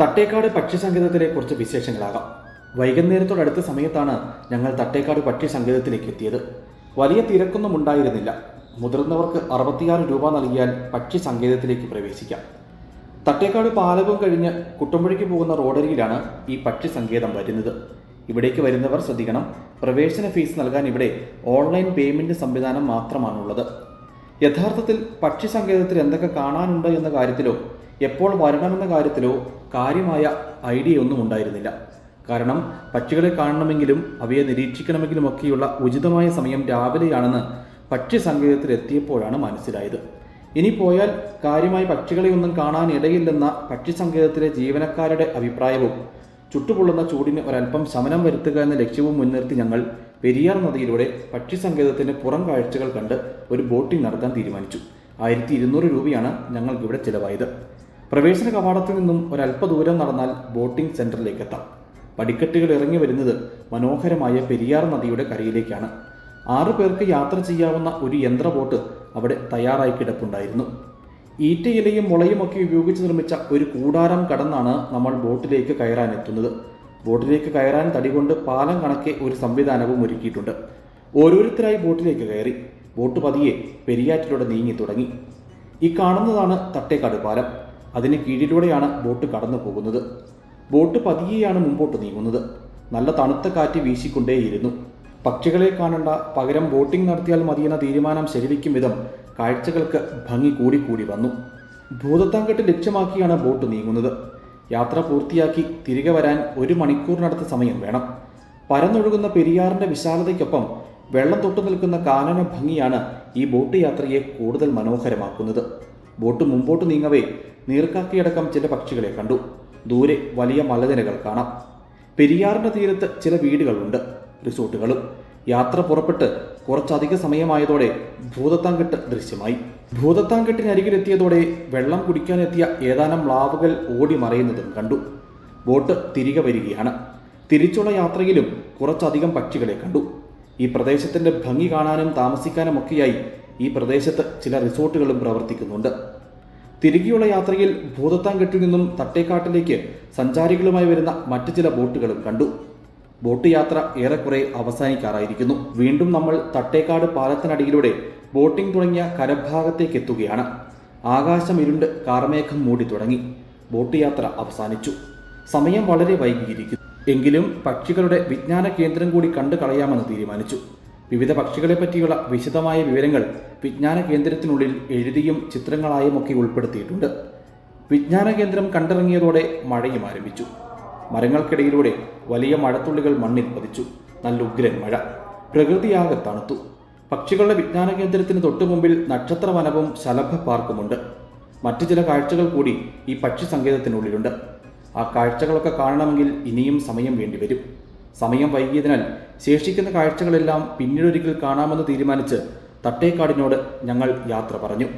തട്ടേക്കാട് പക്ഷിസങ്കേതത്തിലെ കുറച്ച് വിശേഷങ്ങളാകാം. വൈകുന്നേരത്തോടടുത്ത സമയത്താണ് ഞങ്ങൾ തട്ടേക്കാട് പക്ഷിസങ്കേതത്തിലേക്ക് എത്തിയത്. വലിയ തിരക്കൊന്നും ഉണ്ടായിരുന്നില്ല. മുതിർന്നവർക്ക് 66 രൂപ നൽകിയാൽ പക്ഷിസങ്കേതത്തിലേക്ക് പ്രവേശിക്കാം. തട്ടേക്കാട് പാലകവും കഴിഞ്ഞ് കുട്ടമ്പുഴയ്ക്ക് പോകുന്ന റോഡരികിലാണ് ഈ പക്ഷിസങ്കേതം വരുന്നത്. ഇവിടേക്ക് വരുന്നവർ ശ്രദ്ധിക്കണം, പ്രവേശന ഫീസ് നൽകാൻ ഇവിടെ ഓൺലൈൻ പേയ്മെന്റ് സംവിധാനം മാത്രമാണുള്ളത്. യഥാർത്ഥത്തിൽ പക്ഷിസങ്കേതത്തിൽ എന്തൊക്കെ കാണാനുണ്ട് എന്ന കാര്യത്തിലോ എപ്പോൾ വരണമെന്ന കാര്യത്തിലോ കാര്യമായ ഐഡിയ ഒന്നും ഉണ്ടായിരുന്നില്ല. കാരണം പക്ഷികളെ കാണണമെങ്കിലും അവയെ നിരീക്ഷിക്കണമെങ്കിലുമൊക്കെയുള്ള ഉചിതമായ സമയം രാവിലെയാണെന്ന് പക്ഷി സങ്കേതത്തിൽ എത്തിയപ്പോഴാണ് മനസ്സിലായത്. ഇനി പോയാൽ കാര്യമായി പക്ഷികളെയൊന്നും കാണാൻ ഇടയില്ലെന്ന പക്ഷി സങ്കേതത്തിലെ ജീവനക്കാരുടെ അഭിപ്രായവും ചുട്ടുപൊള്ളുന്ന ചൂടിന് ഒരൽപ്പം ശമനം വരുത്തുക എന്ന ലക്ഷ്യവും മുൻനിർത്തി ഞങ്ങൾ പെരിയാർ നദിയിലൂടെ പക്ഷി സങ്കേതത്തിന്റെ പുറം കാഴ്ചകൾ കണ്ട് ഒരു ബോട്ടിംഗ് നടത്താൻ തീരുമാനിച്ചു. 1200 രൂപയാണ് ഞങ്ങൾക്കിവിടെ ചിലവായത്. പ്രവേശന കവാടത്തിൽ നിന്നും ഒരല്പ ദൂരം നടന്നാൽ ബോട്ടിംഗ് സെന്ററിലേക്ക് എത്താം. പടിക്കെട്ടുകൾ ഇറങ്ങി വരുന്നത് മനോഹരമായ പെരിയാർ നദിയുടെ കരയിലേക്കാണ്. 6 പേർക്ക് യാത്ര ചെയ്യാവുന്ന ഒരു യന്ത്ര ബോട്ട് അവിടെ തയ്യാറായി കിടപ്പുണ്ടായിരുന്നു. ഈറ്റയിലയും മുളയുമൊക്കെ ഉപയോഗിച്ച് നിർമ്മിച്ച ഒരു കൂടാരം കടന്നാണ് നമ്മൾ ബോട്ടിലേക്ക് കയറാനെത്തുന്നത്. ബോട്ടിലേക്ക് കയറാൻ തടികൊണ്ട് പാലം കണക്കെ ഒരു സംവിധാനവും ഒരുക്കിയിട്ടുണ്ട്. ഓരോരുത്തരായി ബോട്ടിലേക്ക് കയറി ബോട്ട് പതിയെ പെരിയാറ്റിലൂടെ നീങ്ങി തുടങ്ങി. ഈ കാണുന്നതാണ് തട്ടേക്കാട് പാലം. അതിന് കീഴിലൂടെയാണ് ബോട്ട് കടന്നു പോകുന്നത്. ബോട്ട് പതിയെയാണ് മുമ്പോട്ട് നീങ്ങുന്നത്. നല്ല തണുത്ത കാറ്റ് വീശിക്കൊണ്ടേയിരുന്നു. പക്ഷികളെ കാണേണ്ട, പകരം ബോട്ടിംഗ് നടത്തിയാൽ മതിയെന്ന തീരുമാനം ശരിവയ്ക്കും വിധം കാഴ്ചകൾക്ക് ഭംഗി കൂടിക്കൂടി വന്നു. ഭൂതത്താൻകെട്ട് ലക്ഷ്യമാക്കിയാണ് ബോട്ട് നീങ്ങുന്നത്. യാത്ര പൂർത്തിയാക്കി തിരികെ വരാൻ 1 മണിക്കൂറിനടുത്ത് സമയം വേണം. പരന്നൊഴുകുന്ന പെരിയാറിന്റെ വിശാലതയ്ക്കൊപ്പം വെള്ളം തൊട്ടു നിൽക്കുന്ന കാനന ഭംഗിയാണ് ഈ ബോട്ട് യാത്രയെ കൂടുതൽ മനോഹരമാക്കുന്നത്. ബോട്ട് മുമ്പോട്ട് നീങ്ങവേ നീർക്കാക്കയടക്കം ചില പക്ഷികളെ കണ്ടു. ദൂരെ വലിയ മലനിരകൾ കാണാം. പെരിയാറിന്റെ തീരത്ത് ചില വീടുകളുണ്ട്, റിസോർട്ടുകളും. യാത്ര പുറപ്പെട്ട് കുറച്ചധിക സമയമായതോടെ ഭൂതത്താൻകെട്ട് ദൃശ്യമായി. ഭൂതത്താൻകെട്ടിനരികിലെത്തിയതോടെ വെള്ളം കുടിക്കാനെത്തിയ ഏതാനും മ്ലാവുകൾ ഓടി മറയുന്നതും കണ്ടു. ബോട്ട് തിരികെ വരികയാണ്. തിരിച്ചുള്ള യാത്രയിലും കുറച്ചധികം പക്ഷികളെ കണ്ടു. ഈ പ്രദേശത്തിന്റെ ഭംഗി കാണാനും താമസിക്കാനുമൊക്കെയായി ഈ പ്രദേശത്ത് ചില റിസോർട്ടുകളും പ്രവർത്തിക്കുന്നുണ്ട്. തിരികെയുള്ള യാത്രയിൽ ഭൂതത്താൻകെട്ടിൽ നിന്നും തട്ടേക്കാട്ടിലേക്ക് സഞ്ചാരികളുമായി വരുന്ന മറ്റു ചില ബോട്ടുകളും കണ്ടു. ബോട്ട് യാത്ര ഏറെക്കുറെ അവസാനിക്കാറായിരിക്കുന്നു. വീണ്ടും നമ്മൾ തട്ടേക്കാട് പാലത്തിനടിയിലൂടെ ബോട്ടിംഗ് തുടങ്ങിയ കരഭാഗത്തേക്ക് എത്തുകയാണ്. ആകാശം ഇരുണ്ട് കാർമേഘം മൂടി തുടങ്ങി. ബോട്ട് യാത്ര അവസാനിച്ചു. സമയം വളരെ വൈകിയിരിക്കുന്നു. എങ്കിലും പക്ഷികളുടെ വിജ്ഞാന കേന്ദ്രം കൂടി കണ്ടു കളയാമെന്ന് തീരുമാനിച്ചു. വിവിധ പക്ഷികളെ പറ്റിയുള്ള വിശദമായ വിവരങ്ങൾ വിജ്ഞാന കേന്ദ്രത്തിനുള്ളിൽ എഴുതിയും ചിത്രങ്ങളായും ഒക്കെ ഉൾപ്പെടുത്തിയിട്ടുണ്ട്. വിജ്ഞാന കേന്ദ്രം കണ്ടിറങ്ങിയതോടെ മഴയും ആരംഭിച്ചു. മരങ്ങൾക്കിടയിലൂടെ വലിയ മഴത്തുള്ളികൾ മണ്ണിൽ പതിച്ചു. നല്ല ഉഗ്രൻ മഴ. പ്രകൃതിയാകെ തണുത്തു. പക്ഷികളുടെ വിജ്ഞാന കേന്ദ്രത്തിന് തൊട്ടുമുമ്പിൽ നക്ഷത്രവനവും ശലഭ പാർക്കുമുണ്ട്. മറ്റു ചില കാഴ്ചകൾ കൂടി ഈ പക്ഷി സങ്കേതത്തിനുള്ളിലുണ്ട്. ആ കാഴ്ചകളൊക്കെ കാണണമെങ്കിൽ ഇനിയും സമയം വേണ്ടിവരും. സമയം വൈകിയതിനാൽ ശേഷിക്കുന്ന കാഴ്ചകളെല്ലാം പിന്നീടൊരിക്കൽ കാണാമെന്ന് തീരുമാനിച്ച് തട്ടേക്കാടിനോട് ഞങ്ങൾ യാത്ര പറഞ്ഞു.